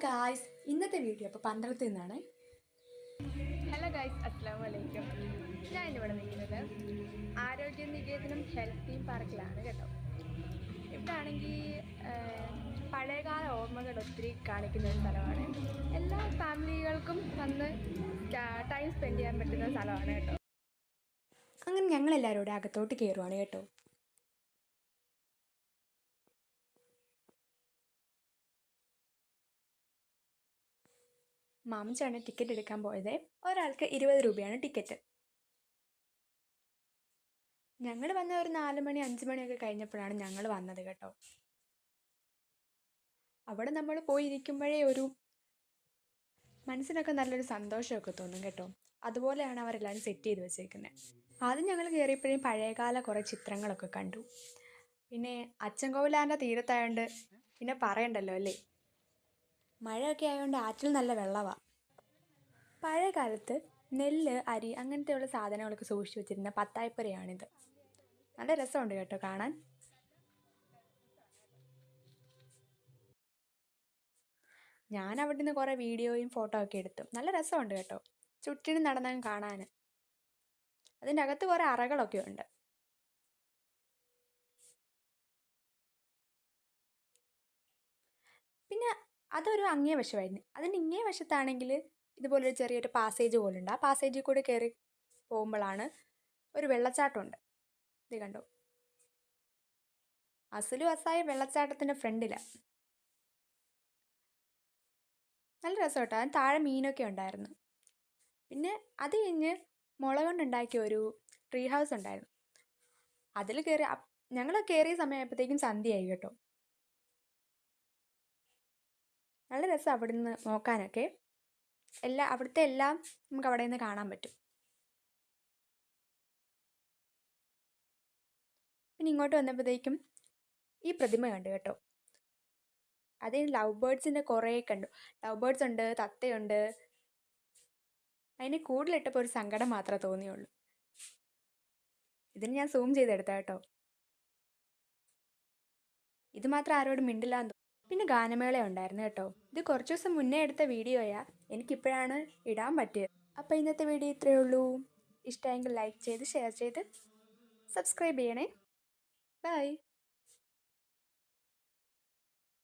Guys, ഇന്നത്തെ video അപ്പോൾ പന്തളത്തിൽ നിന്നാണ്. ഹലോ ഗായ്സ്, അസ്സലാമു അലൈക്കും. ഞാൻ ഇന്നിവിടെ നിൽക്കുന്നത് ആരോഗ്യ നികേതനം ഹെൽത്ത് തീം പാർക്കിലാണ് കേട്ടോ. ഇവിടെ ആണെങ്കിൽ പഴയകാല ഓർമ്മകൾ ഒത്തിരി കാണിക്കുന്ന ഒരു സ്ഥലമാണ്. എല്ലാ ഫാമിലികൾക്കും വന്ന് ടൈം സ്പെൻഡ് ചെയ്യാൻ പറ്റുന്ന സ്ഥലമാണ് കേട്ടോ. അങ്ങനെ ഞങ്ങളെല്ലാവരും കൂടെ അകത്തോട്ട് കയറുവാണ് കേട്ടോ. മാമച്ചാണ് ടിക്കറ്റ് എടുക്കാൻ പോയത്. ഒരാൾക്ക് 20 രൂപയാണ് ടിക്കറ്റ്. ഞങ്ങൾ വന്ന ഒരു 4 മണി 5 മണിയൊക്കെ കഴിഞ്ഞപ്പോഴാണ് ഞങ്ങൾ വന്നത് കേട്ടോ. അവിടെ നമ്മൾ പോയിരിക്കുമ്പോഴേ ഒരു മനസ്സിനൊക്കെ നല്ലൊരു സന്തോഷമൊക്കെ തോന്നും കേട്ടോ. അതുപോലെയാണ് അവരെല്ലാവരും സെറ്റ് ചെയ്ത് വെച്ചേക്കുന്നത്. ആദ്യം ഞങ്ങൾ കയറിയപ്പോഴും പഴയകാല കുറേ ചിത്രങ്ങളൊക്കെ കണ്ടു. പിന്നെ അച്ചൻകോവിലാറിൻ്റെ തീരത്തായതുകൊണ്ട് പിന്നെ പറയണ്ടല്ലോ അല്ലേ. മഴയൊക്കെ ആയതുകൊണ്ട് ആറ്റിൽ നല്ല വെള്ളമാണ്. പഴയ കാലത്ത് നെല്ല്, അരി അങ്ങനത്തെയുള്ള സാധനങ്ങളൊക്കെ സൂക്ഷിച്ചു വെച്ചിരുന്ന പത്തായപ്പുരയാണിത്. നല്ല രസമുണ്ട് കേട്ടോ കാണാൻ. ഞാൻ അവിടെ നിന്ന് കുറേ വീഡിയോയും ഫോട്ടോ ഒക്കെ എടുത്തു. നല്ല രസമുണ്ട് കേട്ടോ ചുറ്റിനും നടന്നാലും കാണാൻ. അതിൻ്റെ അകത്ത് കുറേ അറകളൊക്കെ ഉണ്ട്. പിന്നെ അതൊരു അങ്ങേ വശമായിരുന്നു. അതിൻ്റെ ഇങ്ങേ വശത്താണെങ്കിൽ ഇതുപോലൊരു ചെറിയൊരു പാസേജ് പോലുണ്ട്. ആ പാസേജിൽ കൂടി കയറി പോകുമ്പോഴാണ് ഒരു വെള്ളച്ചാട്ടമുണ്ട്. ഇത് കണ്ടോ, അസലും അസായ വെള്ളച്ചാട്ടത്തിൻ്റെ ഫ്രണ്ടിലാണ്. നല്ല രസം കേട്ടോ. അതിന് താഴെ മീനൊക്കെ ഉണ്ടായിരുന്നു. പിന്നെ അത് കഴിഞ്ഞ് മുള കൊണ്ടുണ്ടാക്കിയ ഒരു ട്രീ ഹൗസ് ഉണ്ടായിരുന്നു. അതിൽ കയറി ഞങ്ങൾ കയറിയ സമയമായപ്പോഴത്തേക്കും സന്ധ്യയായി കേട്ടോ. നല്ല രസം അവിടെ നിന്ന് നോക്കാനൊക്കെ. അവിടുത്തെ എല്ലാം നമുക്ക് അവിടെ നിന്ന് കാണാൻ പറ്റും. പിന്നെ ഇങ്ങോട്ട് വന്നപ്പോഴത്തേക്കും ഈ പ്രതിമ കണ്ടു കേട്ടോ. അതിന് ലവ് ബേർഡ്സിൻ്റെ കുറേ കണ്ടു. ലവ് ബേർഡ്സ് ഉണ്ട്, തത്തയുണ്ട്. അതിന് കൂടുതലിട്ടപ്പോൾ ഒരു സങ്കടം മാത്രമേ തോന്നിയുള്ളൂ. ഇതിന് ഞാൻ സൂം ചെയ്തെടുത്ത കേട്ടോ. ഇത് മാത്രം ആരോടും മിണ്ടില്ലാന്ന് തോന്നുന്നു. പിന്നെ ഗാനമേള ഉണ്ടായിരുന്നു കേട്ടോ. ഇത് കുറച്ച് ദിവസം മുന്നേ എടുത്ത വീഡിയോയാ, എനിക്കിപ്പോഴാണ് ഇടാൻ പറ്റിയത്. അപ്പോൾ ഇന്നത്തെ വീഡിയോ ഇത്രയേ ഉള്ളൂ. ഇഷ്ടമെങ്കിൽ ലൈക്ക് ചെയ്ത് ഷെയർ ചെയ്ത് സബ്സ്ക്രൈബ് ചെയ്യണേ. ബൈ.